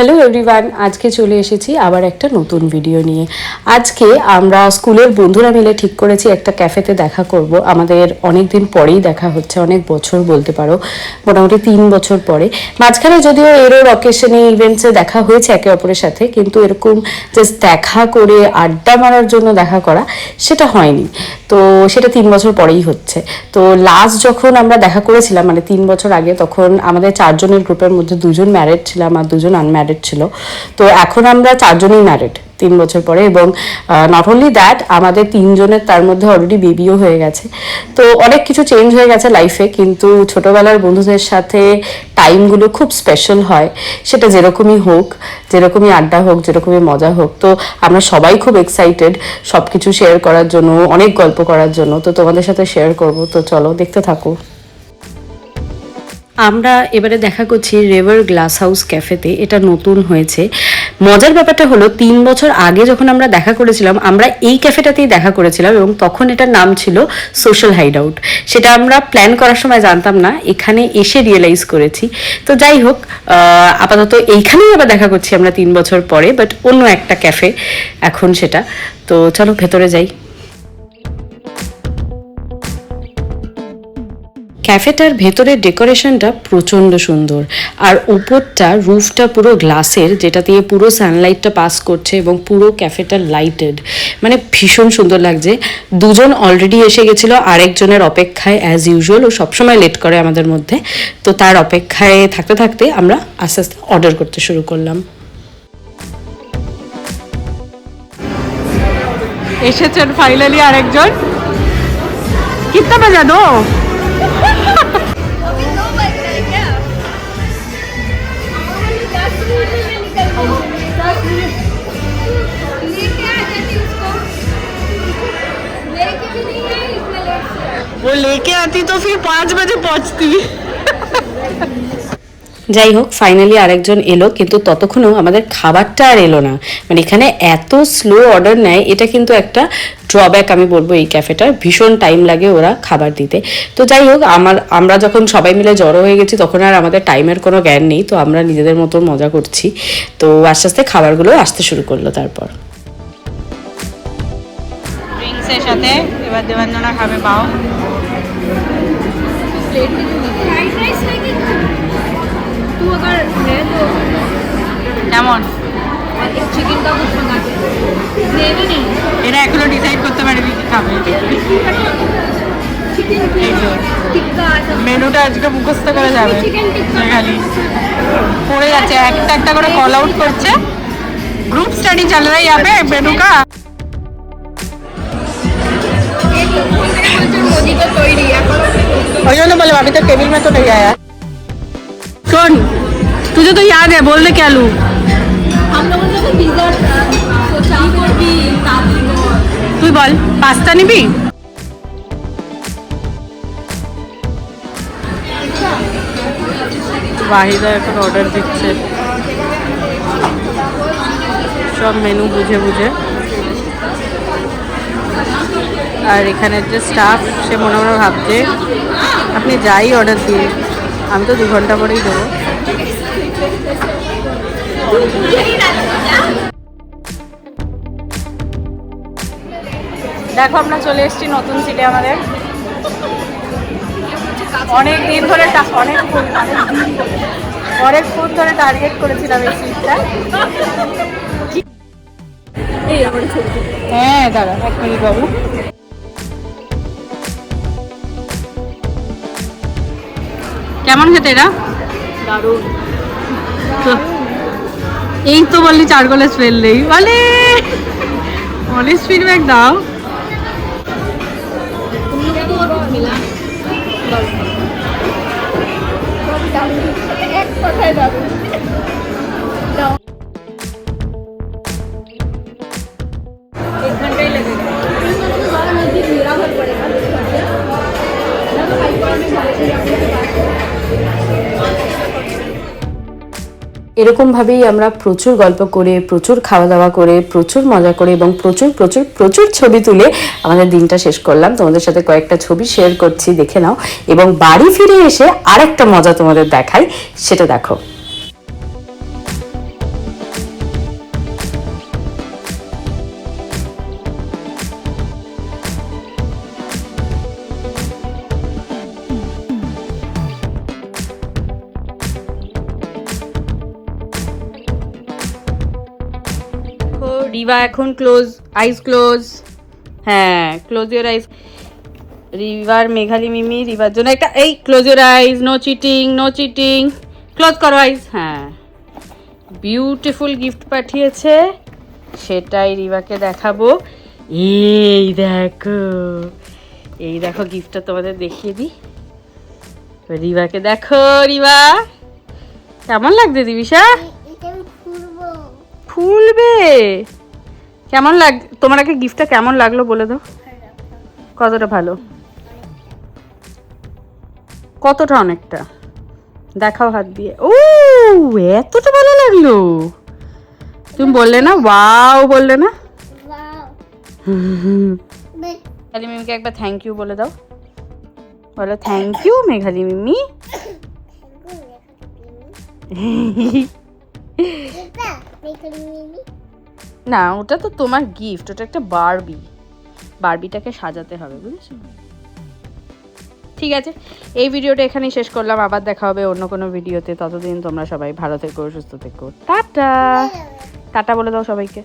Hello everyone, আজকে চলে এসেছি আবার একটা নতুন ভিডিও নিয়ে। আজকে আমরা স্কুলের বন্ধুরা মিলে ঠিক করেছি একটা ক্যাফেতে দেখা করব। আমাদের অনেক দিন পরেই দেখা হচ্ছে, অনেক বছর বলতে পারো, মোটামুটি 3 বছর পরে। মাঝখানে যদিও এরও অকেশনে ইভেন্টসে দেখা হয়েছে একে অপরের সাথে, কিন্তু এরকম জাস্ট দেখা করে আড্ডা মারার জন্য দেখা করা সেটা হয়নি। তো সেটা 3 বছর পরেই হচ্ছে। তো লাস্ট যখন আমরা দেখা করেছিলাম মানে 3 বছর আগে, তখন আমাদের 4 জনের গ্রুপের মধ্যে 2 জন ম্যারিড ছিলাম আর 2 জন আনম্যারিড ছিল। তো এখন আমরা 4 জনই ম্যারিড 3 বছর পরে, এবং নট অনলি দ্যাট, আমাদের 3 জনের তার মধ্যে অলরেডি বেবিও হয়ে গেছে। তো অনেক কিছু চেঞ্জ হয়ে গেছে লাইফে, কিন্তু ছোটবেলার বন্ধুদের সাথে টাইমগুলো খুব স্পেশাল হয়। সেটা যেরকমই হোক, যেরকমই আড্ডা হোক, যেরকমই মজা হোক। তো আমরা সবাই খুব এক্সাইটেড সব কিছু শেয়ার করার জন্য, অনেক গল্প করার জন্য। তো তোমাদের সাথে শেয়ার করব, তো চলো দেখতে থাকো। আমরা এবারে দেখা করছি রিভার গ্লাস হাউস ক্যাফেতে। এটা নতুন হয়েছে। মজার ব্যাপারটা হলো 3 বছর আগে যখন আমরা দেখা করেছিলাম, আমরা এই ক্যাফেটাতেই দেখা করেছিলাম, এবং তখন এটার নাম ছিল সোশ্যাল হাইড আউট। সেটা আমরা প্ল্যান করার সময় জানতাম না, এখানে এসে রিয়েলাইজ করেছি। তো যাই হোক, আপাতত এইখানেই আবার দেখা করছি আমরা 3 বছর পরে, বাট অন্য একটা ক্যাফে এখন সেটা। তো চলো ভেতরে যাই। ক্যাফেটার ভেতরের ডেকোরেশনটা প্রচণ্ড সুন্দর, আর উপরটা রুফটা পুরো গ্লাসের, যেটা দিয়ে পুরো সানলাইটটা পাস করছে, এবং পুরো ক্যাফেটা লাইটেড, মানে ভীষণ সুন্দর লাগছে। 2 জন অলরেডি এসে গেছিলো আরেকজনের অপেক্ষায়, অ্যাজ ইউজুয়াল ও সবসময় লেট করে আমাদের মধ্যে। তো তার অপেক্ষায় থাকতে থাকতে আমরা আস্তে আস্তে অর্ডার করতে শুরু করলাম। এসেছেন ফাইনালি আরেকজন। কিতনা বাজা দো? वो लेके आती तो फिर 5 बजे पहुंचती। যাই হোক, ফাইনালি আরেকজন এলো, কিন্তু ততক্ষণও আমাদের খাবারটা আর এলো না। মানে এখানে এত স্লো অর্ডার নেয়, এটা কিন্তু একটা ড্রব্যাক আমি বলবো এই ক্যাফেটার। ভীষণ টাইম লাগে ওরা খাবার দিতে। তো যাই হোক, আমরা যখন সবাই মিলে জড়ো হয়ে গেছি, তখন আর আমাদের টাইমের কোনো জ্ঞান নেই। তো আমরা নিজেদের মতো মজা করছি। তো আস্তে আস্তে খাবারগুলো আসতে শুরু করলো। তারপর ড্রিঙ্কসের সাথে এবার দেবাঞ্জনা খাবে পাও। কেমন এরা এখনো ডিসাইড করতে পারেনি কি খাবে। মেনুটা আজকে মুখস্থ করে যাবে, খালি পড়ে যাচ্ছে, একটা একটা করে কল আউট করছে। গ্রুপ স্টাডি চল रहा है यहाँ पे मेनू का। वही तो बोले अभी तो टेबल में तो नहीं आया। कौन तुझे तो याद है, बोल दे क्या लूं। हम लोगों ने तो पिज्जा सोचा भी, तू बोल पास्ता नहीं भी। वाहिदा এখন অর্ডার দিচ্ছে সব মেনু বুঝে বুঝে। আর এখানের যে স্টাফ, সে মনে মনে ভাবছে আপনি যাই অর্ডার দিয়ে, আমি তো 2 ঘন্টা পরেই দেবো। দেখো আমরা চলে এসেছি নতুন সিটে। আমাদের অনেক দিন ধরে অনেকক্ষণ ধরে টার্গেট করেছিলাম এই সিটটা। হ্যাঁ দাদা, এক মিনিট বাবু। কেমন খেতে এরা? দারুণ। এই তো বললি 4 গ্লাস ফেললেই বলে অনেস্ট ফিডব্যাক দাও। এক কথায় দারুণ। এরকমভাবেই আমরা প্রচুর গল্প করে, প্রচুর খাওয়া দাওয়া করে, প্রচুর মজা করে এবং প্রচুর প্রচুর প্রচুর ছবি তুলে আমাদের দিনটা শেষ করলাম। তোমাদের সাথে কয়েকটা ছবি শেয়ার করছি, দেখে নাও। এবং বাড়ি ফিরে এসে আরেকটা মজা তোমাদের দেখাই, সেটা দেখো। রিভা এখন ক্লোজ, আইস ক্লোজ। হ্যাঁ, ক্লোজ ইউর আইস। রিভার মেঘালি মিমি রিভার জন্য একটা, এই close your eyes, no cheating, no cheating, close করো আইস। হ্যাঁ, বিউটিফুল গিফট পাঠিয়েছে, সেটাই রিভাকে দেখাবো। এই দেখো, এই দেখো গিফটটা তোমাদের দেখিয়ে দিই। রিভাকে দেখো, রিভা কেমন লাগছে দিবিশা? ফুলবে? কেমন লাগ, তোমার আগে গিফটটা কেমন লাগলো বলে দাও। কতটা ভালো? কতটা? অনেকটা। দেখাও হাত দিয়ে। ও এতটা ভালো লাগলো? তুমি বললে না ওয়াও, বললে না? মেঘালি মিমিকে একবার থ্যাংক ইউ বলে দাও। বলো থ্যাংক ইউ মেঘালি মিমি। না, ওটা তো তোমার গিফট, ওটা একটা বারবি। বারবিটাকে সাজাতে হবে, বুঝেছো? ঠিক আছে, এই ভিডিওটা এখানেই শেষ করলাম। আবার দেখা হবে অন্য কোনো ভিডিওতে। ততদিন তোমরা সবাই ভালো থেকো, সুস্থ থেকো। টাটা। টাটা বলে দাও সবাইকে।